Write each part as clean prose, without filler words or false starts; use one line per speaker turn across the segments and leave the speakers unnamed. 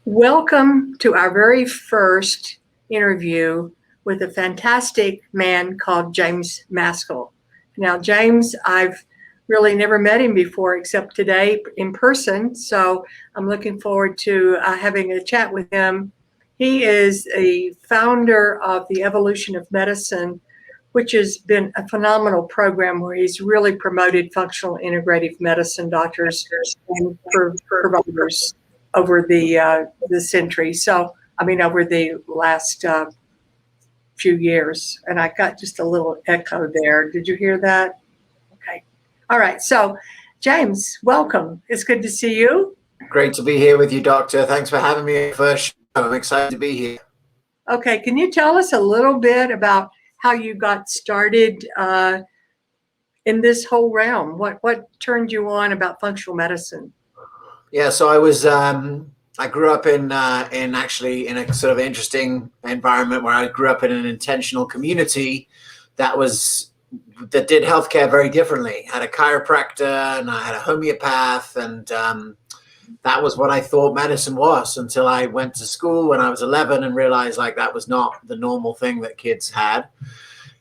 Welcome to our very first interview with a fantastic man called James Maskell. Now, James, I've really never met him before except today in person, so I'm looking forward to having a chat with him. He is a founder of the Evolution of Medicine, which has been a phenomenal program where he's really promoted functional integrative medicine doctors and providers over the century. So, I mean, over the last few years. And I got just a little echo there. Did you hear that? Okay. All right. So, James, welcome. It's good to see you.
Great to be here with you, Doctor. Thanks for having me first show. I'm excited to be here.
Okay. Can you tell us a little bit about how you got started in this whole realm? What turned you on about functional medicine?
Yeah, so I grew up in actually in a sort of interesting environment where I grew up in an intentional community that did healthcare very differently. I had a chiropractor and I had a homeopath, and that was what I thought medicine was until I went to school when I was 11 and realized like that was not the normal thing that kids had.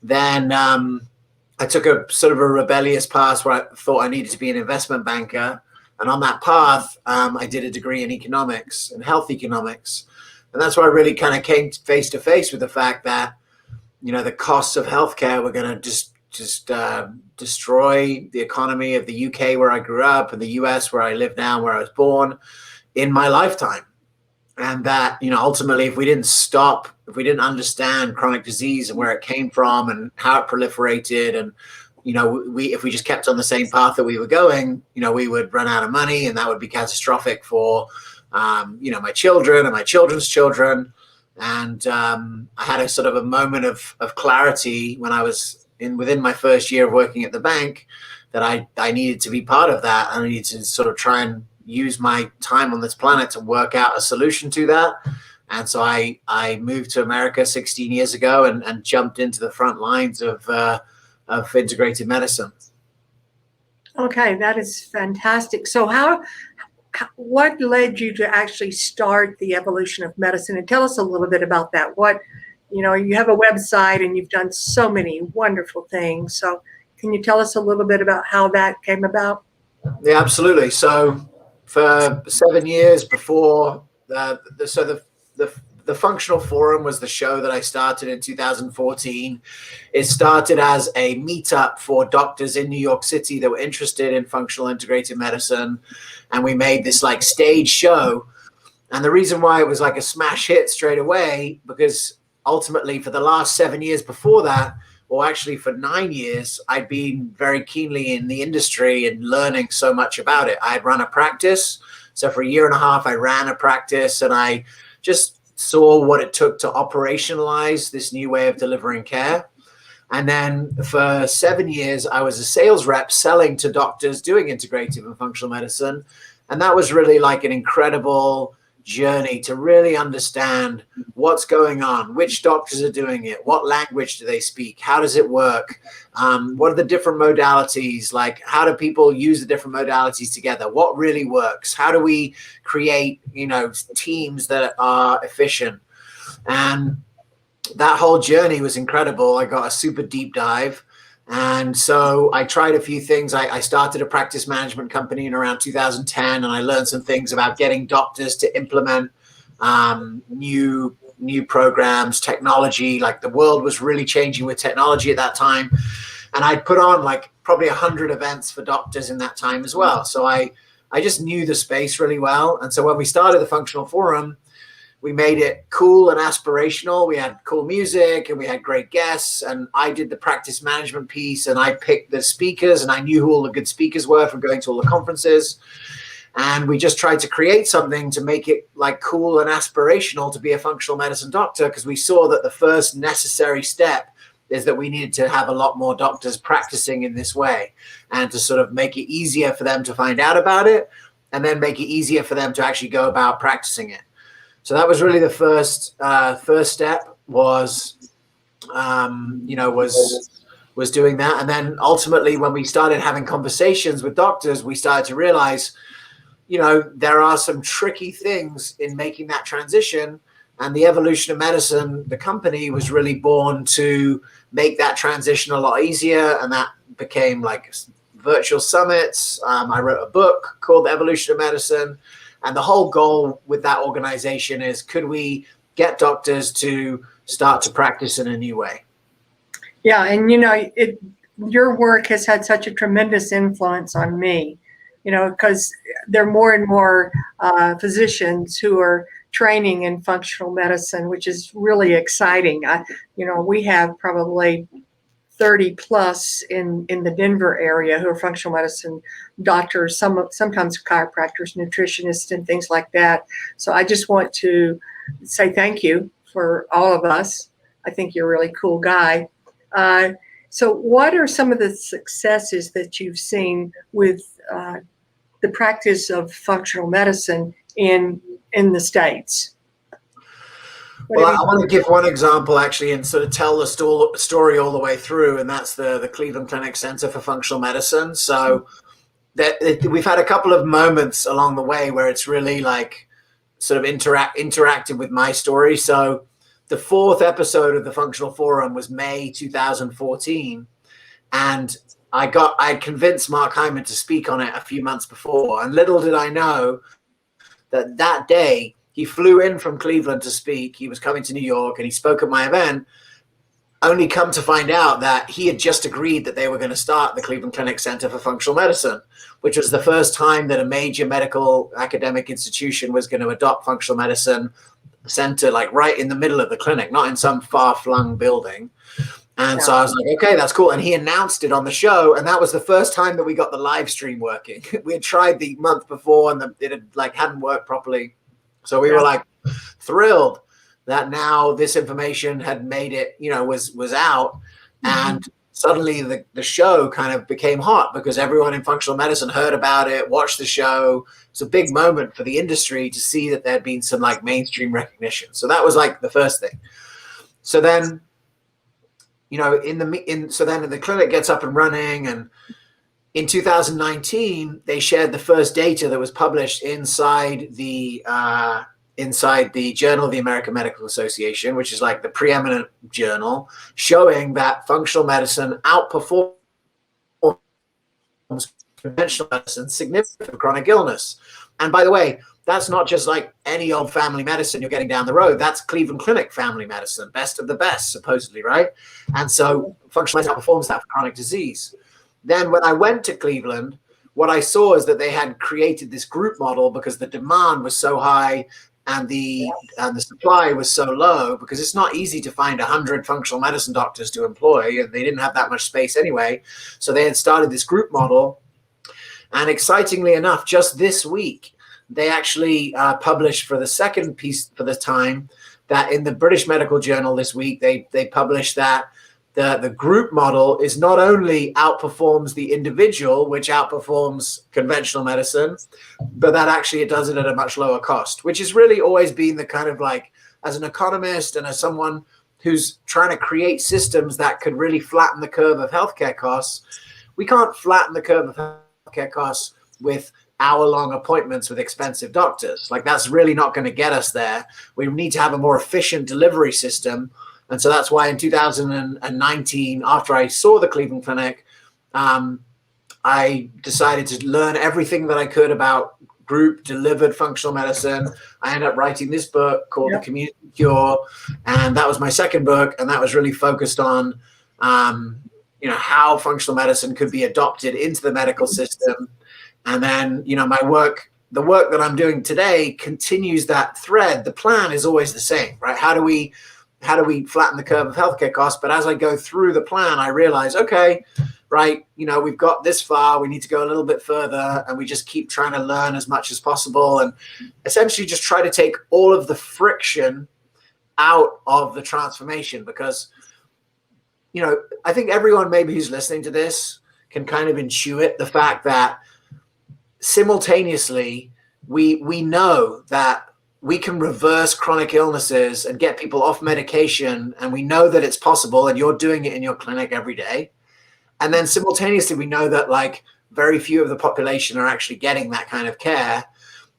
Then I took a sort of a rebellious path where I thought I needed to be an investment banker. And on that path, I did a degree in economics and health economics. And that's where I really kind of came face to face with the fact that, the costs of healthcare were going to just destroy the economy of the UK where I grew up and the US where I live now, where I was born, in my lifetime. And that, ultimately, if we didn't understand chronic disease and where it came from and how it proliferated, and if we just kept on the same path that we were going, we would run out of money, and that would be catastrophic for, my children and my children's children. And I had a sort of a moment of clarity when I was within my first year of working at the bank that I needed to be part of that. I needed to sort of try and use my time on this planet to work out a solution to that. And so I moved to America 16 years ago and jumped into the front lines of integrated medicine.
Okay, that is fantastic. So what led you to actually start the Evolution of Medicine? And tell us a little bit about that. You have a website and you've done so many wonderful things. So can you tell us a little bit about how that came about?
Yeah, absolutely. So for 7 years before the Functional Forum was the show that I started in 2014. It started as a meetup for doctors in New York City that were interested in functional integrated medicine. And we made this like stage show. And the reason why it was like a smash hit straight away, because ultimately for the last 7 years before that, or actually for 9 years, I'd been very keenly in the industry and learning so much about it. I had run a practice. So for a year and a half, I ran a practice and I just saw what it took to operationalize this new way of delivering care. And then for 7 years, I was a sales rep selling to doctors doing integrative and functional medicine. And that was really like an incredible journey to really understand what's going on, which doctors are doing it, what language do they speak, how does it work, what are the different modalities, like how do people use the different modalities together, what really works, how do we create teams that are efficient. And that whole journey was incredible. I got a super deep dive. And so I tried a few things. I started a practice management company in around 2010, and I learned some things about getting doctors to implement new programs, technology. Like the world was really changing with technology at that time. And I put on like probably 100 events for doctors in that time as well. So I just knew the space really well. And so when we started the Functional Forum, we made it cool and aspirational. We had cool music and we had great guests. And I did the practice management piece and I picked the speakers and I knew who all the good speakers were from going to all the conferences. And we just tried to create something to make it like cool and aspirational to be a functional medicine doctor, because we saw that the first necessary step is that we needed to have a lot more doctors practicing in this way, and to sort of make it easier for them to find out about it and then make it easier for them to actually go about practicing it. So that was really the first step was doing that. And then ultimately when we started having conversations with doctors, we started to realize there are some tricky things in making that transition. And the Evolution of Medicine, the company, was really born to make that transition a lot easier. And that became like virtual summits. I wrote a book called The Evolution of Medicine. And the whole goal with that organization is, could we get doctors to start to practice in a new way?
Yeah, and your work has had such a tremendous influence on me, because there are more and more physicians who are training in functional medicine, which is really exciting. We have probably 30 plus in the Denver area who are functional medicine doctors, sometimes chiropractors, nutritionists, and things like that. So I just want to say thank you for all of us. I think you're a really cool guy. So what are some of the successes that you've seen with the practice of functional medicine in the States?
Well, I want to give one example, actually, and sort of tell the story all the way through, and that's the Cleveland Clinic Center for Functional Medicine. So we've had a couple of moments along the way where it's really like sort of interacted with my story. So the 4th episode of the Functional Forum was May 2014, and I convinced Mark Hyman to speak on it a few months before, and little did I know that day he flew in from Cleveland to speak. He was coming to New York, and he spoke at my event, only come to find out that he had just agreed that they were going to start the Cleveland Clinic Center for Functional Medicine, which was the first time that a major medical academic institution was going to adopt functional medicine center, like right in the middle of the clinic, not in some far-flung building. And so I was like, okay, that's cool. And he announced it on the show, and that was the first time that we got the live stream working. We had tried the month before, and it had hadn't worked properly. So we were like thrilled that now this information had made it, was out. And suddenly the show kind of became hot because everyone in functional medicine heard about it, watched the show. It's a big moment for the industry to see that there'd been some like mainstream recognition. So that was like the first thing. So then, so then the clinic gets up and running, and in 2019, they shared the first data that was published inside the Journal of the American Medical Association, which is like the preeminent journal, showing that functional medicine outperforms conventional medicine significantly for chronic illness. And by the way, that's not just like any old family medicine you're getting down the road. That's Cleveland Clinic family medicine, best of the best, supposedly, right? And so functional medicine outperforms that for chronic disease. Then when I went to Cleveland, what I saw is that they had created this group model because the demand was so high and the supply was so low, because it's not easy to find 100 functional medicine doctors to employ, and they didn't have that much space anyway. So they had started this group model. And excitingly enough, just this week, they actually published for the second piece for the time that in the British Medical Journal this week, they published that the group model is not only outperforms the individual, which outperforms conventional medicine, but that actually it does it at a much lower cost, which has really always been the kind of like, as an economist and as someone who's trying to create systems that could really flatten the curve of healthcare costs, we can't flatten the curve of healthcare costs with hour-long appointments with expensive doctors. Like, that's really not going to get us there. We need to have a more efficient delivery system. And so that's why in 2019, after I saw the Cleveland Clinic, I decided to learn everything that I could about group delivered functional medicine. I ended up writing this book called The Community Cure. And that was my second book. And that was really focused on, how functional medicine could be adopted into the medical system. And then, the work that I'm doing today continues that thread. The plan is always the same, right? How do we flatten the curve of healthcare costs? But as I go through the plan, I realize, okay, right, we've got this far, we need to go a little bit further, and we just keep trying to learn as much as possible and essentially just try to take all of the friction out of the transformation. Because, I think everyone maybe who's listening to this can kind of intuit the fact that simultaneously we know that we can reverse chronic illnesses and get people off medication, and we know that it's possible, and you're doing it in your clinic every day. And then simultaneously, we know that like very few of the population are actually getting that kind of care.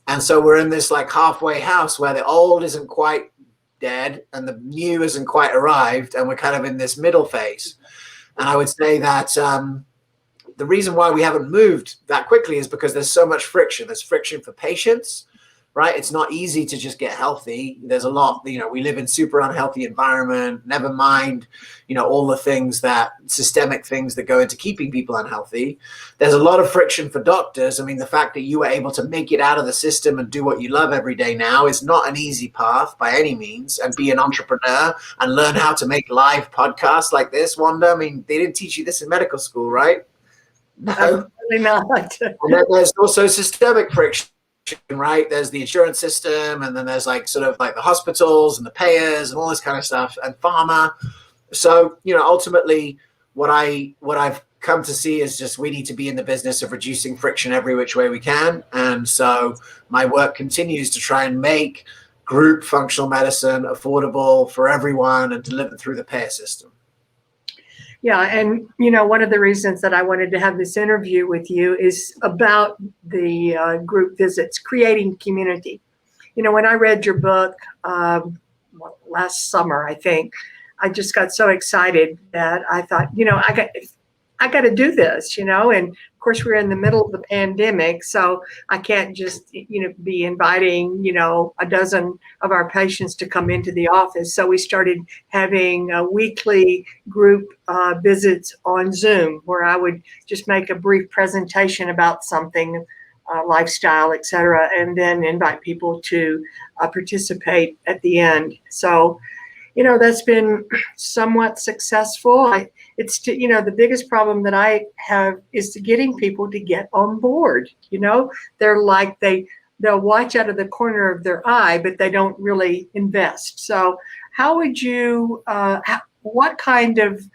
And so we're in this like halfway house where the old isn't quite dead and the new isn't quite arrived, and we're kind of in this middle phase. And I would say that the reason why we haven't moved that quickly is because there's so much friction. There's friction for patients, right? It's not easy to just get healthy. There's a lot, we live in super unhealthy environment, never mind, all the things systemic things that go into keeping people unhealthy. There's a lot of friction for doctors. I mean, the fact that you were able to make it out of the system and do what you love every day now is not an easy path by any means, and be an entrepreneur and learn how to make live podcasts like this, Wanda. I mean, they didn't teach you this in medical school, right? No.
Absolutely not.
And then there's also systemic friction, right? There's the insurance system, and then there's like sort of like the hospitals and the payers and all this kind of stuff, and pharma. So, ultimately what I've come to see is just we need to be in the business of reducing friction every which way we can. And so my work continues to try and make group functional medicine affordable for everyone and delivered through the payer system.
Yeah, and one of the reasons that I wanted to have this interview with you is about the group visits, creating community. When I read your book last summer, I think, I just got so excited that I thought, I got to do this, and of course we're in the middle of the pandemic, so I can't just, be inviting, a dozen of our patients to come into the office. So we started having weekly group visits on Zoom, where I would just make a brief presentation about something, lifestyle, et cetera, and then invite people to participate at the end. So that's been somewhat successful. It's the biggest problem that I have is to getting people to get on board. They're like they'll watch out of the corner of their eye, but they don't really invest. So how would you, what kind of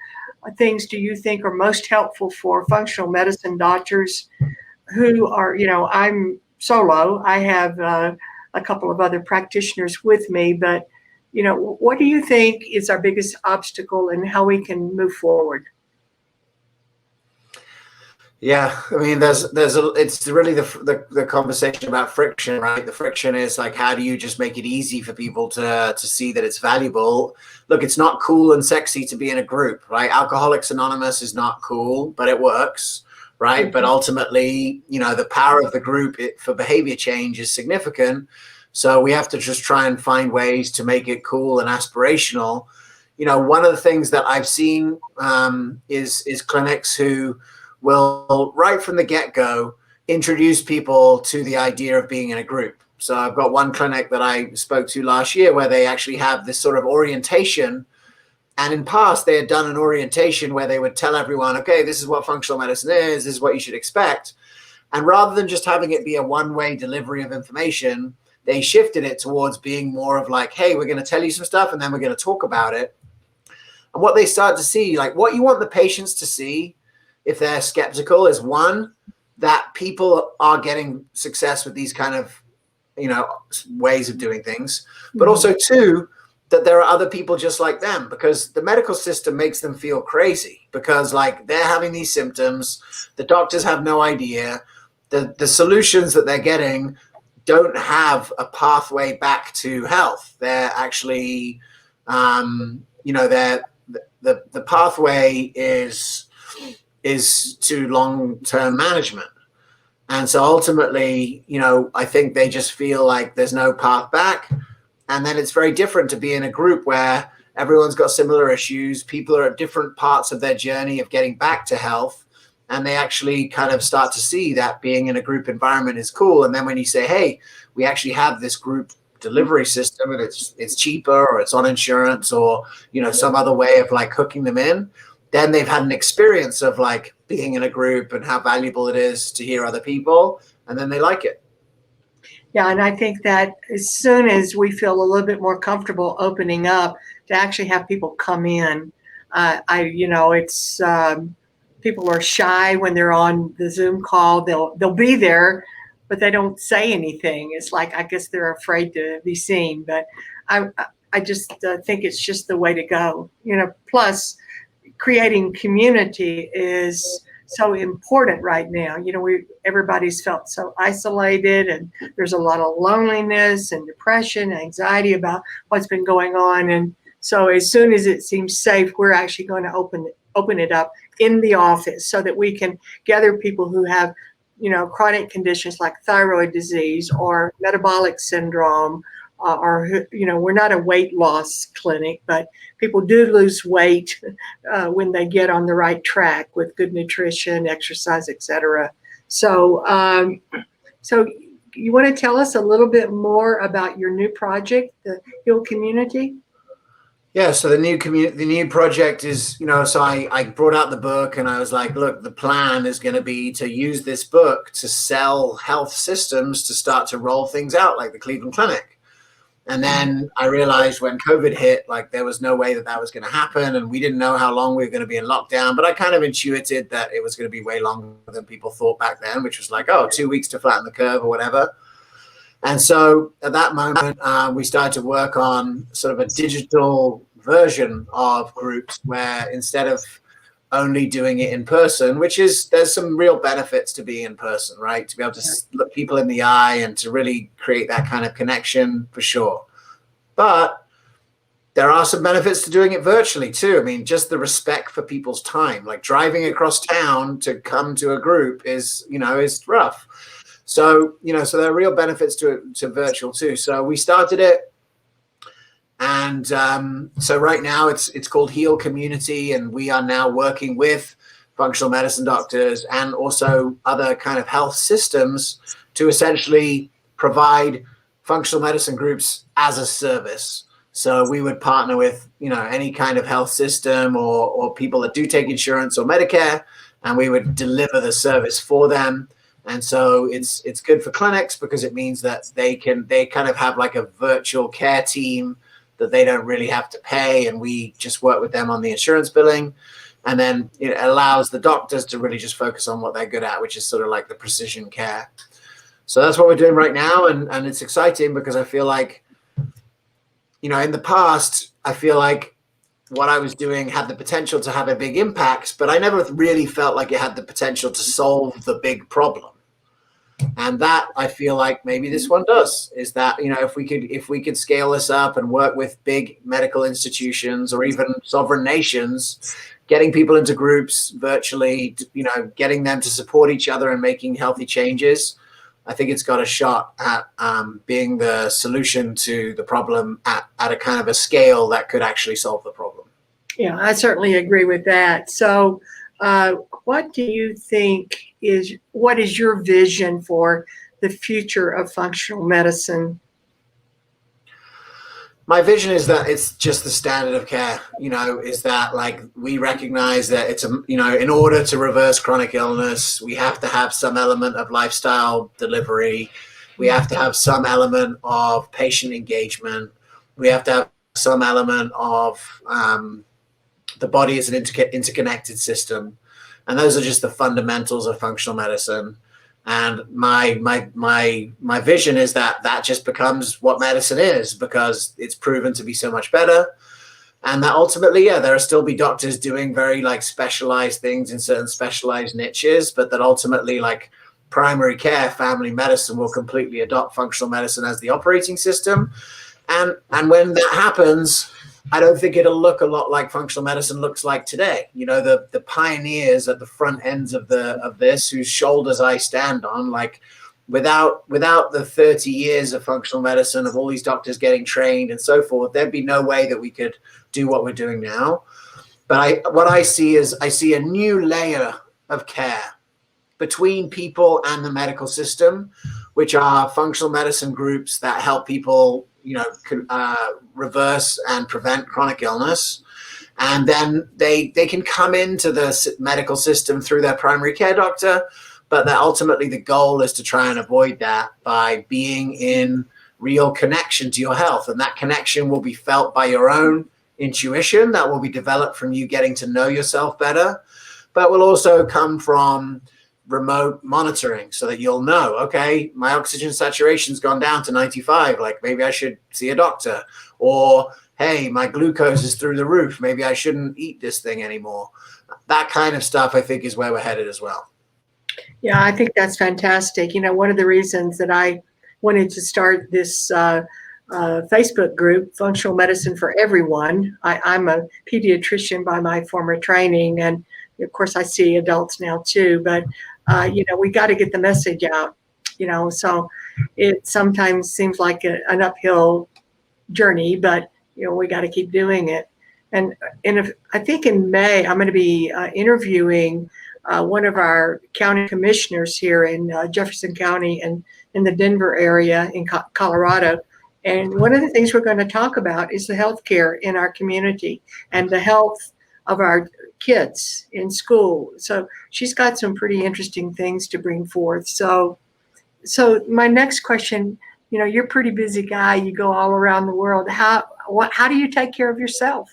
things do you think are most helpful for functional medicine doctors who are, I'm solo. I have a couple of other practitioners with me, but what do you think is our biggest obstacle and how we can move forward?
Yeah, I mean, it's really the conversation about friction, right? The friction is like, how do you just make it easy for people to see that it's valuable? Look, it's not cool and sexy to be in a group, right? Alcoholics Anonymous is not cool, but it works, right? Mm-hmm. But ultimately, the power of the group for behavior change is significant. So we have to just try and find ways to make it cool and aspirational. One of the things that I've seen is clinics who will, right from the get-go, introduce people to the idea of being in a group. So I've got one clinic that I spoke to last year where they actually have this sort of orientation. And in past, they had done an orientation where they would tell everyone, okay, this is what functional medicine is, this is what you should expect. And rather than just having it be a one-way delivery of information, they shifted it towards being more of like, hey, we're going to tell you some stuff and then we're going to talk about it. And what they start to see, like what you want the patients to see if they're skeptical, is one, that people are getting success with these kind of, ways of doing things, but also two, that there are other people just like them, because the medical system makes them feel crazy because like they're having these symptoms, the doctors have no idea, the solutions that they're getting don't have a pathway back to health. They're actually, the pathway is to long-term management. And so ultimately, I think they just feel like there's no path back. And then it's very different to be in a group where everyone's got similar issues. People are at different parts of their journey of getting back to health. And they actually kind of start to see that being in a group environment is cool. And then when you say, hey, we actually have this group delivery system and it's cheaper, or it's on insurance, or, some other way of like hooking them in, then they've had an experience of like being in a group and how valuable it is to hear other people. And then they like it.
Yeah, and I think that as soon as we feel a little bit more comfortable opening up to actually have people come in, it's people are shy when they're on the Zoom call. They'll be there, but they don't say anything. It's like, I guess they're afraid to be seen. But I just think it's just the way to go. Plus, creating community is so important right now. Everybody's felt so isolated, and there's a lot of loneliness and depression and anxiety about what's been going on. And so as soon as it seems safe, we're actually going to open it up in the office so that we can gather people who have, chronic conditions like thyroid disease or metabolic syndrome, we're not a weight loss clinic, but people do lose weight when they get on the right track with good nutrition, exercise, etc. So, so you want to tell us a little bit more about your new project, the Heal Community?
Yeah, so the new project is, so I brought out the book and I was like, look, the plan is going to be to use this book to sell health systems to start to roll things out like the Cleveland Clinic. And then I realized when COVID hit, like there was no way that was going to happen. And we didn't know how long we were going to be in lockdown, but I kind of intuited that it was going to be way longer than people thought back then, which was like, 2 weeks to flatten the curve or whatever. And so at that moment, we started to work on sort of a digital version of groups where instead of only doing it in person, there's some real benefits to being in person, right? To be able to look people in the eye and to really create that kind of connection for sure. But there are some benefits to doing it virtually too. I mean, just the respect for people's time, like driving across town to come to a group is rough. So, so there are real benefits to virtual too. So we started it. And so right now it's called Heal Community, and we are now working with functional medicine doctors and also other kind of health systems to essentially provide functional medicine groups as a service. So we would partner with, any kind of health system or people that do take insurance or Medicare, and we would deliver the service for them. And so it's good for clinics because it means that they kind of have like a virtual care team that they don't really have to pay, and we just work with them on the insurance billing. And then it allows the doctors to really just focus on what they're good at, which is sort of like the precision care. So that's what we're doing right now. And it's exciting because I feel like, in the past, I feel like what I was doing had the potential to have a big impact, but I never really felt like it had the potential to solve the big problem. And that I feel like maybe this one does, is that, if we could scale this up and work with big medical institutions or even sovereign nations, getting people into groups virtually, getting them to support each other and making healthy changes, I think it's got a shot at being the solution to the problem at a kind of a scale that could actually solve the problem.
Yeah, I certainly agree with that. So what do you think what is your vision for the future of functional medicine?
My vision is that it's just the standard of care, is that like we recognize that it's, in order to reverse chronic illness, we have to have some element of lifestyle delivery. We have to have some element of patient engagement. We have to have some element of the body is an interconnected system. And those are just the fundamentals of functional medicine. And my vision is that just becomes what medicine is, because it's proven to be so much better. And that ultimately, there will still be doctors doing very like specialized things in certain specialized niches, but that ultimately like primary care, family medicine will completely adopt functional medicine as the operating system. And when that happens, I don't think it'll look a lot like functional medicine looks like today. The pioneers at the front ends of this, whose shoulders I stand on, like without the 30 years of functional medicine, of all these doctors getting trained and so forth, there'd be no way that we could do what we're doing now. But what I see is a new layer of care between people and the medical system, which are functional medicine groups that help people reverse and prevent chronic illness. And then they can come into the medical system through their primary care doctor, but that ultimately the goal is to try and avoid that by being in real connection to your health. And that connection will be felt by your own intuition, that will be developed from you getting to know yourself better, but will also come from remote monitoring so that you'll know, okay, my oxygen saturation's gone down to 95. Like maybe I should see a doctor. Or, hey, my glucose is through the roof. Maybe I shouldn't eat this thing anymore. That kind of stuff, I think, is where we're headed as well.
Yeah, I think that's fantastic. One of the reasons that I wanted to start this Facebook group, Functional Medicine for Everyone. I'm a pediatrician by my former training, and of course I see adults now too, but we got to get the message out, so it sometimes seems like an uphill journey, but we got to keep doing it. And I think in May I'm going to be interviewing one of our county commissioners here in Jefferson County and in the Denver area in Colorado. And one of the things we're going to talk about is the healthcare in our community and the health of our kids in school. So she's got some pretty interesting things to bring forth. So my next question, you're a pretty busy guy. You go all around the world. How do you take care of yourself?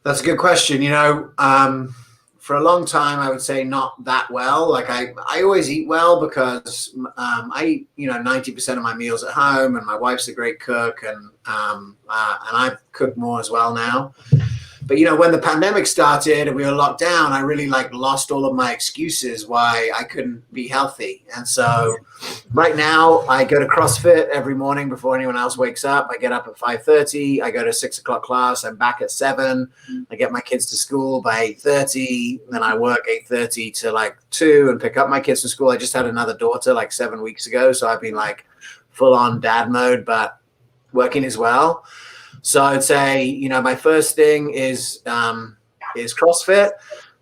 That's a good question. For a long time, I would say not that well. Like I always eat well because I eat 90% of my meals at home, and my wife's a great cook, and I cook more as well now. But when the pandemic started and we were locked down, I really lost all of my excuses why I couldn't be healthy. And so right now I go to CrossFit every morning before anyone else wakes up. I get up at 5:30. I go to 6 o'clock class. I'm back at 7. I get my kids to school by 8:30. Then I work 8:30 to 2 and pick up my kids from school. I just had another daughter 7 weeks ago. So I've been full on dad mode, but working as well. So I'd say, my first thing is CrossFit.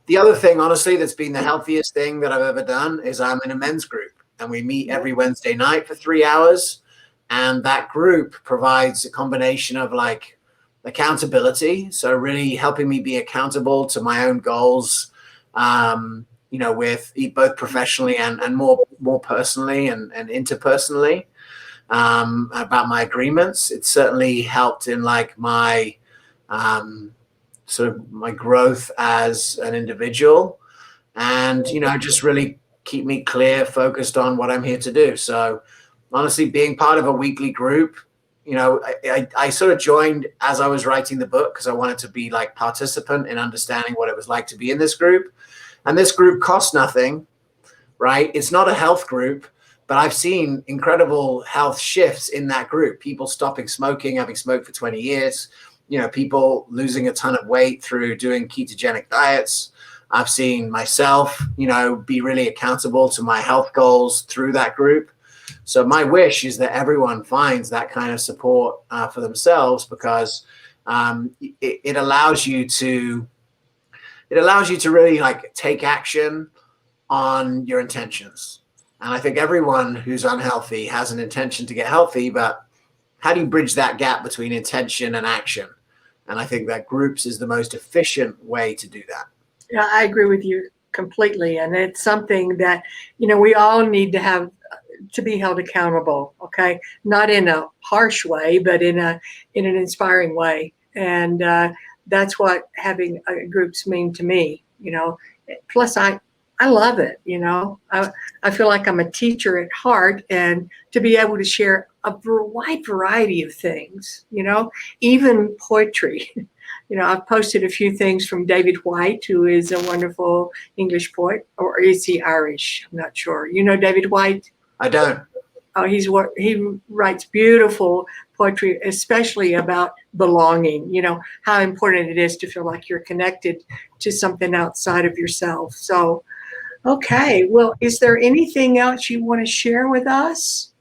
The other thing, honestly, that's been the healthiest thing that I've ever done is I'm in a men's group, and we meet every Wednesday night for 3 hours. And that group provides a combination of accountability. So really helping me be accountable to my own goals, with both professionally and more personally and interpersonally. About my agreements. It certainly helped in my sort of my growth as an individual, and just really keep me clear, focused on what I'm here to do. So honestly, being part of a weekly group, I sort of joined as I was writing the book because I wanted to be participant in understanding what it was like to be in this group. And this group costs nothing, right? It's not a health group. But I've seen incredible health shifts in that group. People stopping smoking, having smoked for 20 years. People losing a ton of weight through doing ketogenic diets. I've seen myself, be really accountable to my health goals through that group. So my wish is that everyone finds that kind of support for themselves, because it allows you to really take action on your intentions. And I think everyone who's unhealthy has an intention to get healthy, but how do you bridge that gap between intention and action? And I think that groups is the most efficient way to do that.
Yeah, I agree with you completely. And it's something that, we all need to have to be held accountable. Okay. Not in a harsh way, but in an inspiring way. And that's what having groups mean to me, plus I love it. I feel like I'm a teacher at heart, and to be able to share a wide variety of things, even poetry. I've posted a few things from David White, who is a wonderful English poet, or is he Irish? I'm not sure. David White?
I don't.
Oh, he writes beautiful poetry, especially about belonging, how important it is to feel like you're connected to something outside of yourself. So, okay, well, is there anything else you want to share with us?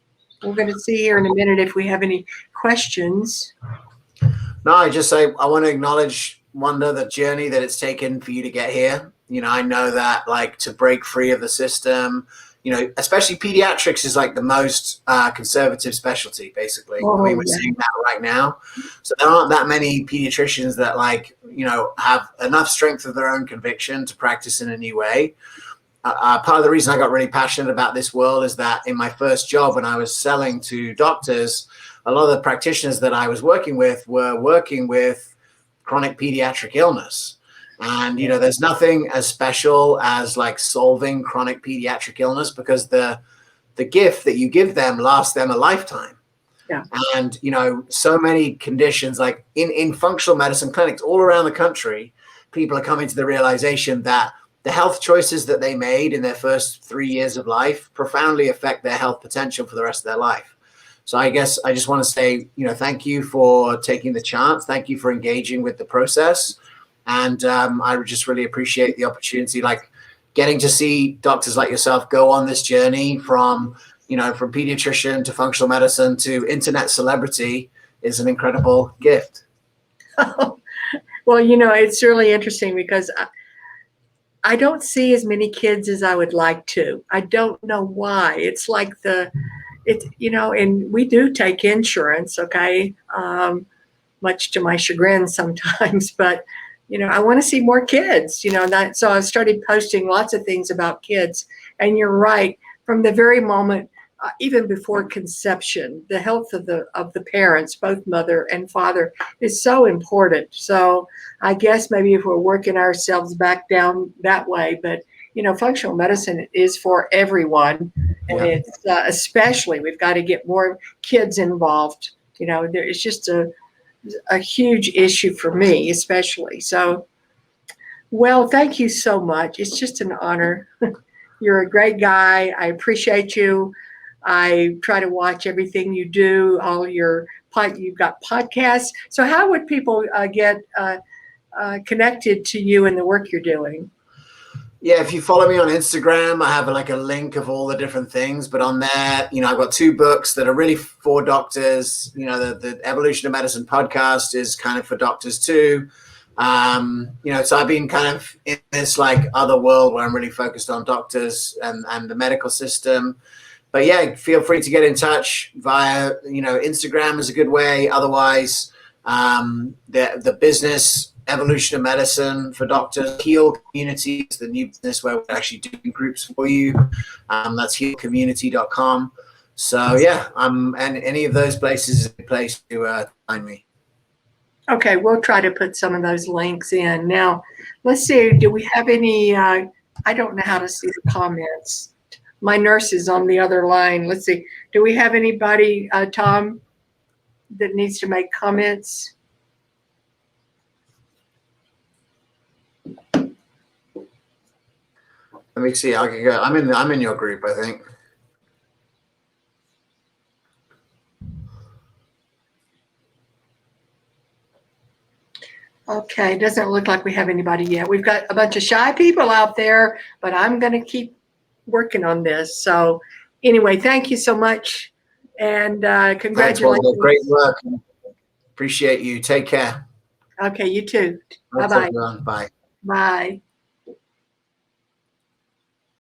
We're going to see here in a minute if we have any questions.
No, I want to acknowledge, Wanda, the journey that it's taken for you to get here. I know that to break free of the system, especially pediatrics is the most conservative specialty, basically. We're seeing that right now. So there aren't that many pediatricians that have enough strength of their own conviction to practice in a new way. Part of the reason I got really passionate about this world is that in my first job, when I was selling to doctors, a lot of the practitioners that I was working with were working with chronic pediatric illness. And, there's nothing as special as like solving chronic pediatric illness, because the gift that you give them lasts them a lifetime.
Yeah.
And, so many conditions, like in functional medicine clinics all around the country, people are coming to the realization that the health choices that they made in their first 3 years of life profoundly affect their health potential for the rest of their life. So I guess I just want to say, thank you for taking the chance. Thank you for engaging with the process. And I just really appreciate the opportunity, like getting to see doctors like yourself go on this journey from pediatrician to functional medicine to internet celebrity is an incredible gift.
Well, it's really interesting because I don't see as many kids as I would like to. I don't know why. It's like and we do take insurance, okay, much to my chagrin sometimes, but I want to see more kids, so I started posting lots of things about kids. And you're right, from the very moment, even before conception, the health of the parents, both mother and father, is so important. So I guess maybe if we're working ourselves back down that way, but functional medicine is for everyone, and it's especially we've got to get more kids involved. It's just a huge issue for me, especially. So, well, thank you so much. It's just an honor. You're a great guy. I appreciate you. I try to watch everything you do, you've got podcasts. So how would people get connected to you and the work you're doing?
Yeah, if you follow me on Instagram, I have like a link of all the different things. But on there, I've got 2 books that are really for doctors. The Evolution of Medicine podcast is kind of for doctors too. So I've been kind of in this like other world where I'm really focused on doctors and the medical system. But yeah, feel free to get in touch via, Instagram is a good way. Otherwise, the business Evolution of Medicine for Doctors, Heal Community is the new business where we're actually doing groups for you. That's healcommunity.com. So yeah, and any of those places is a place to find me.
Okay, we'll try to put some of those links in. Now, let's see, do we have any, I don't know how to see the comments. My nurse is on the other line. Let's see, do we have anybody, Tom, that needs to make comments?
Let me see. I can go. I'm in your group, I think.
Okay, doesn't look like we have anybody yet. We've got a bunch of shy people out there, but I'm going to keep working on this. So anyway, thank you so much. And congratulations.
Thanks, great work. Appreciate you. Take care.
Okay, you too. Bye-bye.
Bye.
Bye.